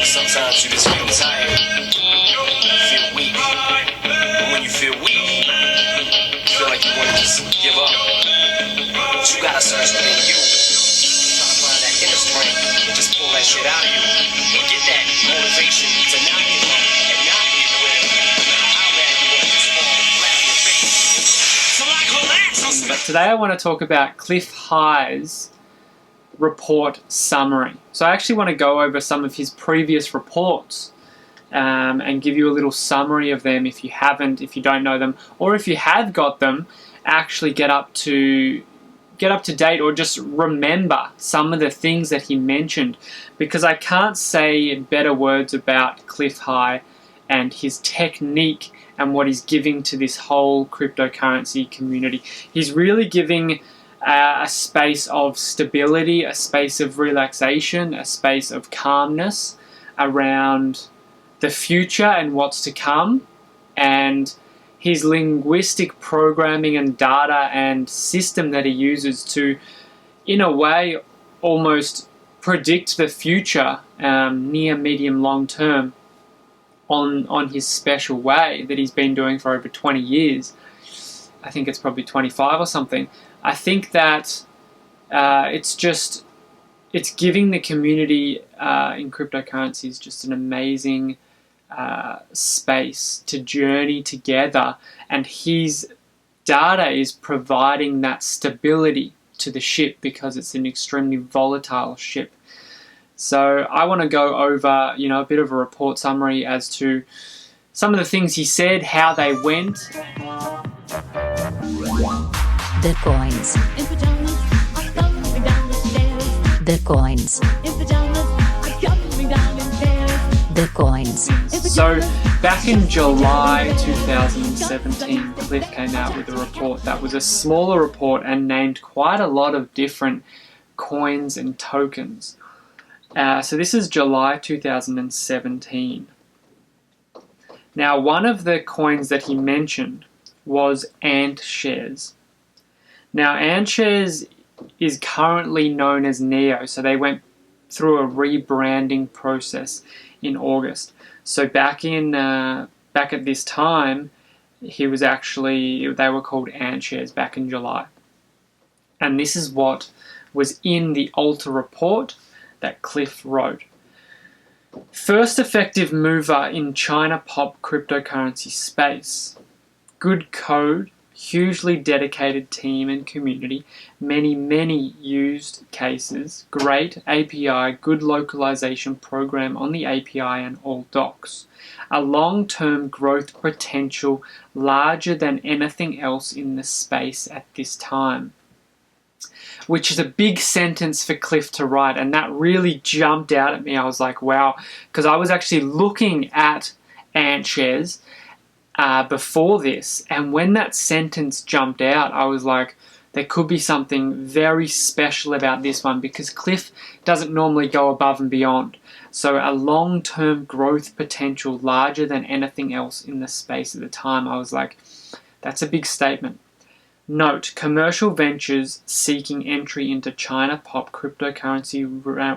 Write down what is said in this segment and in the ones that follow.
Sometimes you just feel tired, you feel weak. And when you feel weak, you feel like you want to just give up. But you gotta search within you. Try to find that inner strength and just pull that shit out of you. And get that motivation to not give up and not be quit. How bad you want to just fall flat on your face. So I collapse. But today I want to talk about Clif High's report summary. So I actually want to go over some of his previous reports and give you a little summary of them if you haven't, if you don't know them, or if you have got them, actually get up to date or just remember some of the things that he mentioned, because I can't say better words about Clif High and his technique and what he's giving to this whole cryptocurrency community. He's really giving a space of stability, a space of relaxation, a space of calmness around the future and what's to come, and his linguistic programming and data and system that he uses to, in a way, almost predict the future, near, medium, long term, on his special way that he's been doing for over 20 years. I think it's probably 25 or something. I think that it's giving the community in cryptocurrencies just an amazing space to journey together, and his data is providing that stability to the ship because it's an extremely volatile ship. So I want to go over, a bit of a report summary as to some of the things he said, how they went. The coins. The coins. The coins. So back in July 2017, Clif came out with a report that was a smaller report and named quite a lot of different coins and tokens. So this is July 2017. Now, one of the coins that he mentioned was Ant Shares. Now, Ant Shares is currently known as Neo, so they went through a rebranding process in August. So back at this time, they were called Ant Shares back in July. And this is what was in the Alta report that Clif wrote. First effective mover in China pop cryptocurrency space. Good code, hugely dedicated team and community, many used cases, great API, good localization program on the API and all docs. A long-term growth potential larger than anything else in the space at this time. Which is a big sentence for Clif to write, and that really jumped out at me. I was like, wow, because I was actually looking at Ant Shares before this, and when that sentence jumped out, I was like, there could be something very special about this one, because Clif doesn't normally go above and beyond. So a long-term growth potential larger than anything else in the space at the time. I was like, that's a big statement. Note, commercial ventures seeking entry into China pop cryptocurrency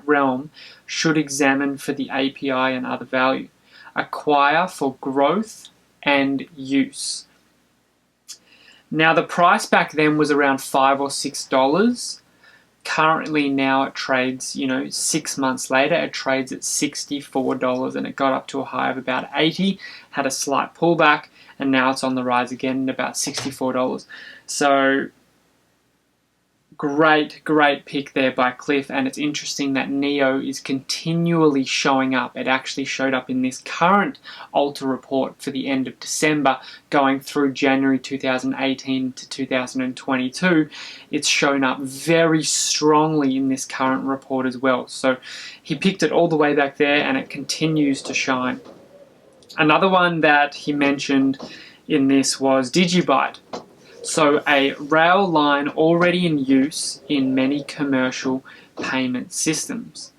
realm should examine for the API and other value. Acquire for growth and use. Now, the price back then was around $5 or $6. Currently now it trades, 6 months later, it trades at $64, and it got up to a high of about $80, had a slight pullback, and now it's on the rise again at about $64. So great pick there by Clif, and it's interesting that Neo is continually showing up. It actually showed up in this current Alta report for the end of December, going through January 2018 to 2022. It's shown up very strongly in this current report as well. So he picked it all the way back there, and it continues to shine. Another one that he mentioned in this was Digibyte. So a rail line already in use in many commercial payment systems.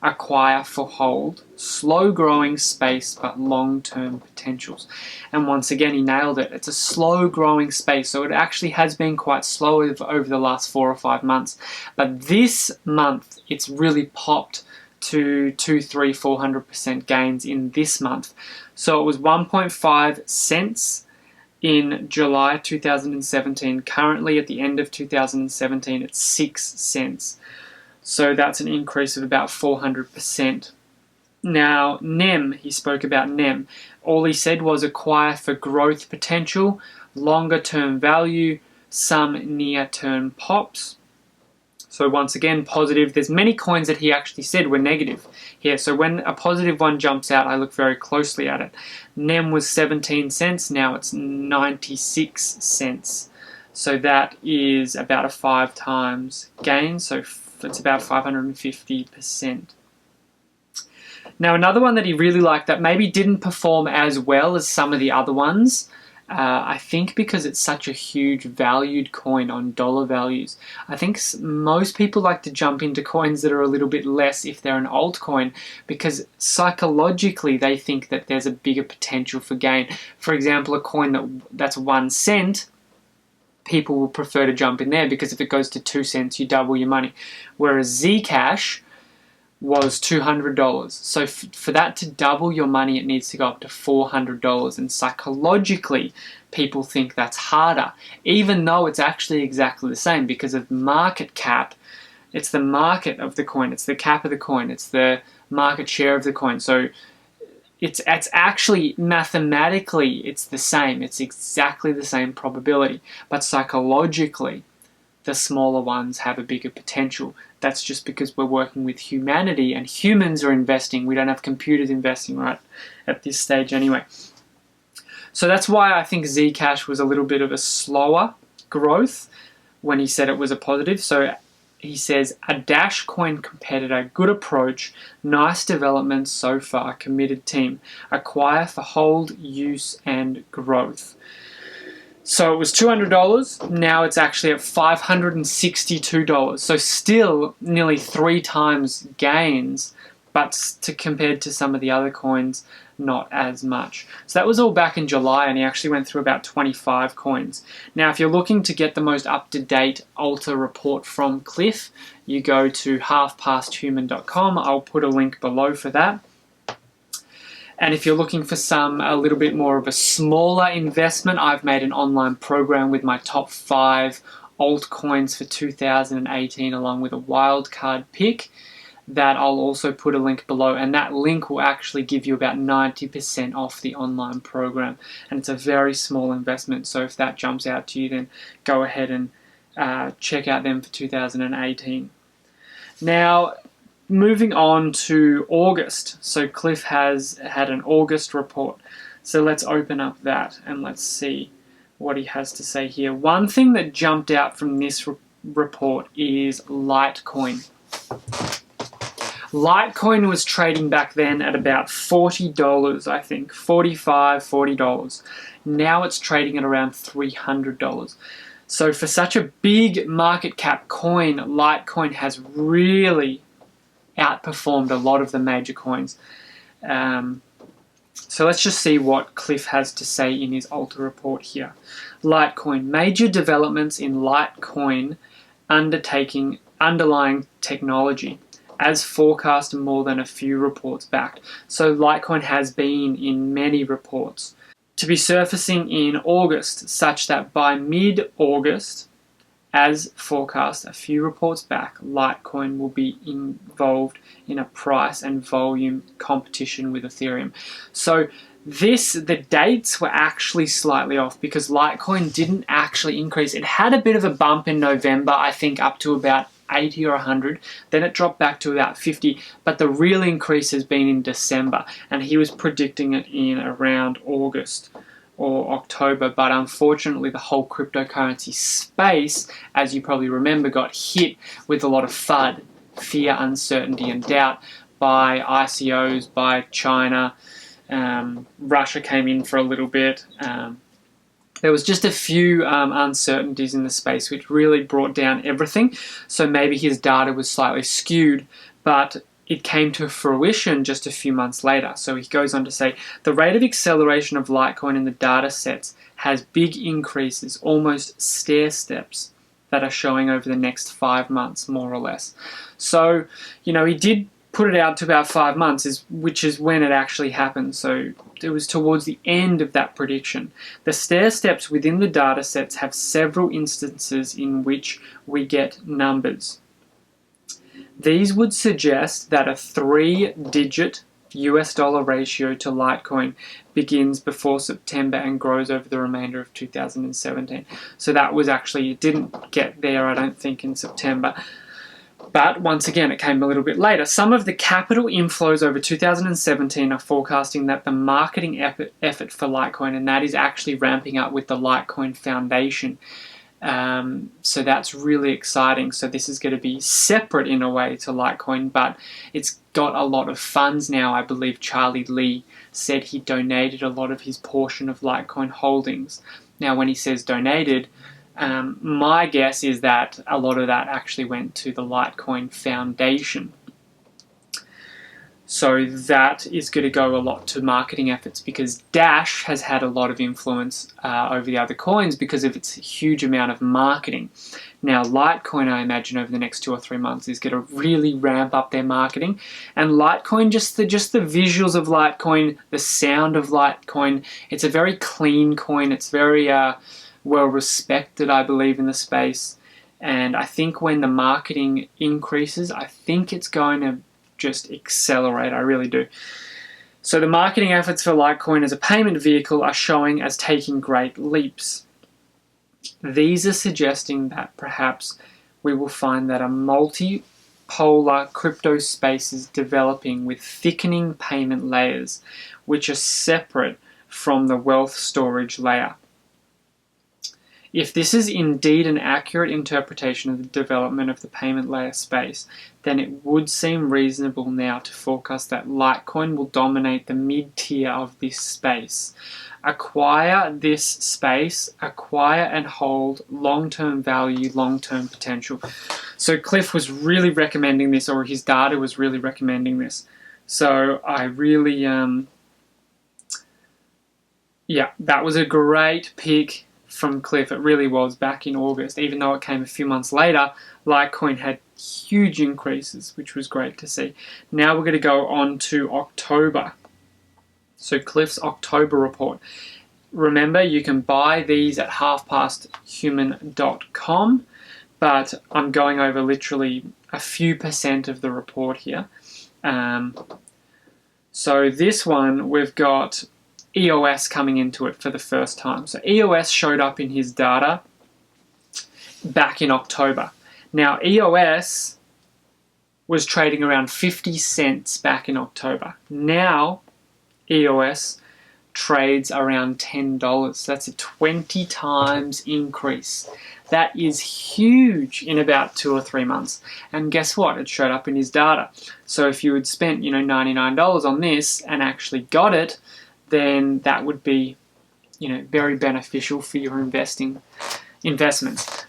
Acquire for hold, slow growing space but long-term potentials. And once again, he nailed it. It's a slow growing space, so it actually has been quite slow over the last 4 or 5 months. But this month, it's really popped to 2, 3, 400% gains in this month. So it was 1.5 cents in July 2017. Currently, at the end of 2017, it's 6 cents. So that's an increase of about 400%. Now, NEM, he spoke about NEM. All he said was acquire for growth potential, longer term value, some near term pops. So once again, positive. There's many coins that he actually said were negative here. So when a positive one jumps out, I look very closely at it. NEM was 17 cents. Now it's 96 cents. So that is about a 5 times gain. So it's about 550%. Now another one that he really liked that maybe didn't perform as well as some of the other ones, I think because it's such a huge valued coin on dollar values. I think most people like to jump into coins that are a little bit less if they're an altcoin, because psychologically they think that there's a bigger potential for gain. For example, a coin that's 1 cent, people will prefer to jump in there because if it goes to 2 cents, you double your money. Whereas ZCash was $200. So for that to double your money, it needs to go up to $400. And psychologically, people think that's harder, even though it's actually exactly the same because of market cap. It's the market of the coin. It's the cap of the coin. It's the market share of the coin. So it's actually mathematically, it's the same. It's exactly the same probability. But psychologically, the smaller ones have a bigger potential. That's just because we're working with humanity and humans are investing. We don't have computers investing right at this stage anyway. So that's why I think ZCash was a little bit of a slower growth when he said it was a positive. So he says, a Dash coin competitor, good approach, nice development so far, committed team, acquire for hold, use and growth. So it was $200, now it's actually at $562. So still nearly 3 times gains, but compared to some of the other coins, not as much. So that was all back in July, and he actually went through about 25 coins. Now, if you're looking to get the most up-to-date Alta report from Clif, you go to halfpasthuman.com. I'll put a link below for that. And if you're looking for a little bit more of a smaller investment, I've made an online program with my top 5 altcoins for 2018 along with a wildcard pick that I'll also put a link below. And that link will actually give you about 90% off the online program. And it's a very small investment. So if that jumps out to you, then go ahead and check out them for 2018. Now, moving on to August. So Clif has had an August report. So let's open up that and let's see what he has to say here. One thing that jumped out from this report is Litecoin. Litecoin was trading back then at about $40, I think, $45, $40. Now it's trading at around $300. So for such a big market cap coin, Litecoin has really outperformed a lot of the major coins. So let's just see what Clif has to say in his Alta report here. Litecoin, major developments in Litecoin underlying technology, as forecast more than a few reports back. So Litecoin has been in many reports to be surfacing in August, such that by mid-August, as forecast a few reports back, Litecoin will be involved in a price and volume competition with Ethereum. So the dates were actually slightly off because Litecoin didn't actually increase. It had a bit of a bump in November, I think up to about 80 or 100, then it dropped back to about 50, but the real increase has been in December, and he was predicting it in around August or October, but unfortunately the whole cryptocurrency space, as you probably remember, got hit with a lot of FUD, fear, uncertainty and doubt, by ICOs, by China. Russia came in for a little bit. There was just a few uncertainties in the space which really brought down everything. So maybe his data was slightly skewed, but it came to fruition just a few months later. So he goes on to say, the rate of acceleration of Litecoin in the data sets has big increases, almost stair steps, that are showing over the next 5 months, more or less. So, you know, he did put it out to about 5 months, which is when it actually happened. So it was towards the end of that prediction. The stair steps within the data sets have several instances in which we get numbers. These would suggest that a 3-digit US dollar ratio to Litecoin begins before September and grows over the remainder of 2017. So that was actually, it didn't get there, I don't think, in September. But once again, it came a little bit later. Some of the capital inflows over 2017 are forecasting that the marketing effort for Litecoin, and that is actually ramping up with the Litecoin Foundation. So that's really exciting. So this is going to be separate in a way to Litecoin, but it's got a lot of funds now. I believe Charlie Lee said he donated a lot of his portion of Litecoin holdings. Now, when he says donated, my guess is that a lot of that actually went to the Litecoin Foundation. So that is going to go a lot to marketing efforts, because Dash has had a lot of influence over the other coins because of its huge amount of marketing. Now, Litecoin, I imagine, over the next 2 or 3 months is going to really ramp up their marketing. And Litecoin, just the visuals of Litecoin, the sound of Litecoin, it's a very clean coin. It's very well respected, I believe, in the space. And I think when the marketing increases, I think it's going to just accelerate. I really do. So the marketing efforts for Litecoin as a payment vehicle are showing as taking great leaps. These are suggesting that perhaps we will find that a multipolar crypto space is developing with thickening payment layers, which are separate from the wealth storage layer. If this is indeed an accurate interpretation of the development of the payment layer space, then it would seem reasonable now to forecast that Litecoin will dominate the mid-tier of this space. Acquire this space, acquire and hold long-term value, long-term potential. So Clif was really recommending this, or his data was really recommending this. So I really, that was a great pick from Clif. It really was, back in August. Even though it came a few months later, Litecoin had huge increases, which was great to see. Now we're going to go on to October. So Clif's October report. Remember, you can buy these at halfpasthuman.com, but I'm going over literally a few % of the report here. So this one, we've got EOS coming into it for the first time. So EOS showed up in his data back in October. Now EOS was trading around 50 cents back in October. Now EOS trades around $10. So that's a 20 times increase. That is huge in about 2 or 3 months. And guess what? It showed up in his data. So if you had spent, $99 on this and actually got it, then that would be, very beneficial for your investments.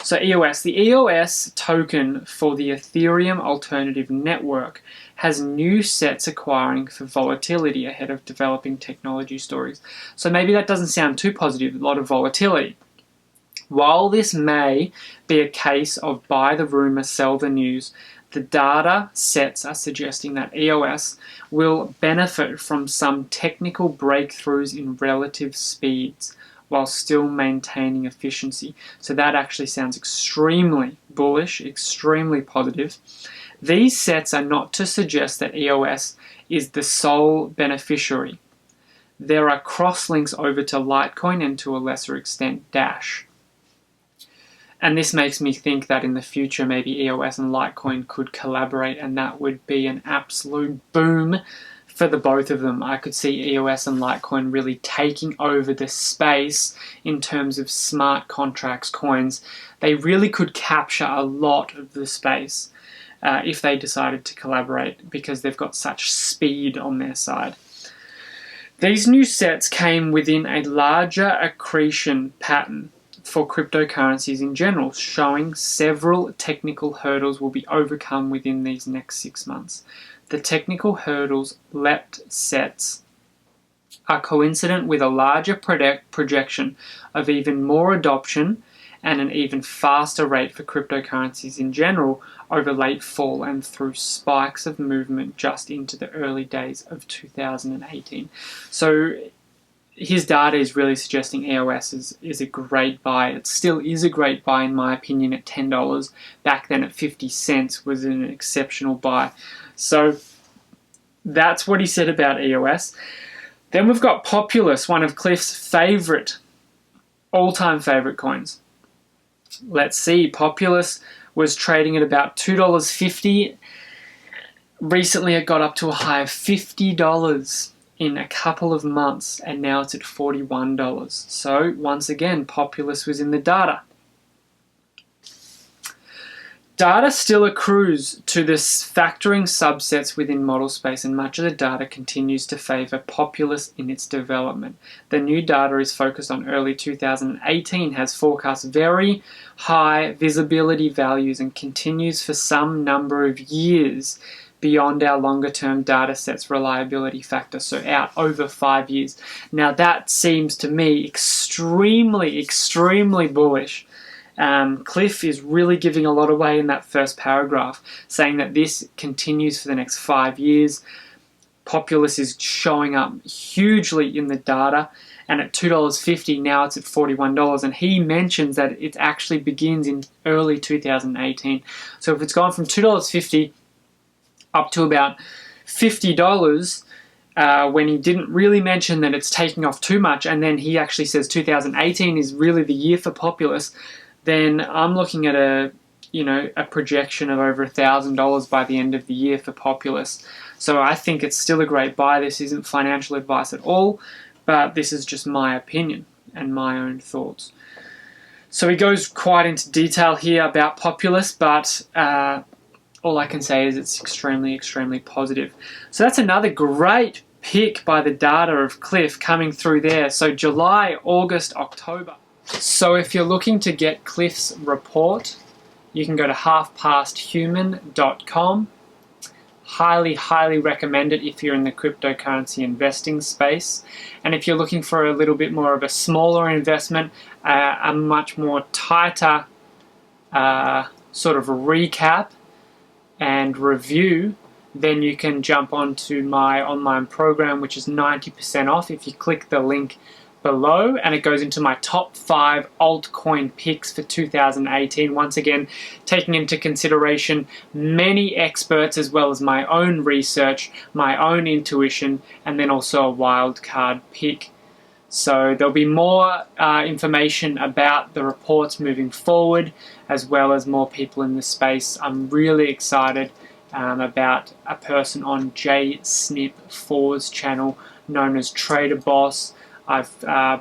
So EOS, the EOS token for the Ethereum Alternative Network, has new sets acquiring for volatility ahead of developing technology stories. So maybe that doesn't sound too positive, a lot of volatility. While this may be a case of buy the rumor, sell the news, the data sets are suggesting that EOS will benefit from some technical breakthroughs in relative speeds while still maintaining efficiency. So that actually sounds extremely bullish, extremely positive. These sets are not to suggest that EOS is the sole beneficiary. There are cross-links over to Litecoin and to a lesser extent Dash. And this makes me think that in the future maybe EOS and Litecoin could collaborate, and that would be an absolute boom for the both of them. I could see EOS and Litecoin really taking over the space in terms of smart contracts, coins. They really could capture a lot of the space if they decided to collaborate, because they've got such speed on their side. These new sets came within a larger accretion pattern for cryptocurrencies in general, showing several technical hurdles will be overcome within these next 6 months. The technical hurdles leapt sets are coincident with a larger projection of even more adoption and an even faster rate for cryptocurrencies in general over late fall and through spikes of movement just into the early days of 2018. So his data is really suggesting EOS is a great buy. It still is a great buy in my opinion at $10. Back then at 50 cents was an exceptional buy. So that's what he said about EOS. Then we've got Populous, one of Clif's all-time favorite coins. Let's see, Populous was trading at about $2.50. Recently it got up to a high of $50 in a couple of months, and now it's at $41. So once again, Populous was in the data. Data still accrues to this factoring subsets within model space, and much of the data continues to favor Populous in its development. The new data is focused on early 2018, has forecast very high visibility values, and continues for some number of years beyond our longer-term data set's reliability factor, so out over 5 years. Now that seems to me extremely bullish. Clif is really giving a lot away in that first paragraph, saying that this continues for the next 5 years. Populous is showing up hugely in the data, and at $2.50 now it's at $41, and he mentions that it actually begins in early 2018. So if it's gone from $2.50 up to about $50, when he didn't really mention that it's taking off too much, and then he actually says 2018 is really the year for Populous, then I'm looking at a projection of over $1,000 by the end of the year for Populous. So I think it's still a great buy. This isn't financial advice at all, but this is just my opinion and my own thoughts. So he goes quite into detail here about Populous, but all I can say is it's extremely positive. So that's another great pick by the data of Clif coming through there. So July, August, October. So if you're looking to get Clif's report, you can go to halfpasthuman.com. Highly recommend it if you're in the cryptocurrency investing space. And if you're looking for a little bit more of a smaller investment, a much more tighter sort of recap and review, then you can jump onto my online program, which is 90% off if you click the link below, and it goes into my top 5 altcoin picks for 2018. Once again, taking into consideration many experts as well as my own research, my own intuition, and then also a wild card pick. So there'll be more information about the reports moving forward, as well as more people in the space. I'm really excited about a person on JSnip4's channel known as Trader Boss. I've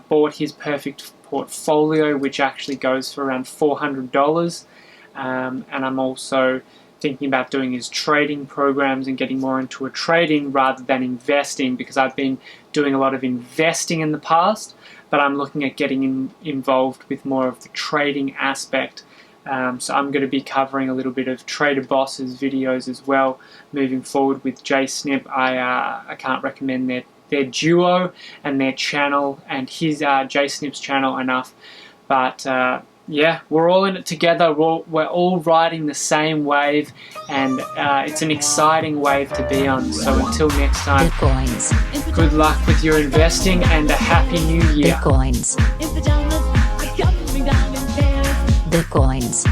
bought his perfect portfolio, which actually goes for around $400, and I'm also thinking about doing his trading programs and getting more into a trading rather than investing, because I've been doing a lot of investing in the past, but I'm looking at getting involved with more of the trading aspect. So I'm going to be covering a little bit of Trader Boss's videos as well moving forward with JSnip. I can't recommend their duo and their channel and his JSnip's channel enough, but yeah, we're all in it together. We're all riding the same wave, and it's an exciting wave to be on. So until next time, Bitcoins. good luck with your investing and a happy new year. Bitcoins. Bitcoins.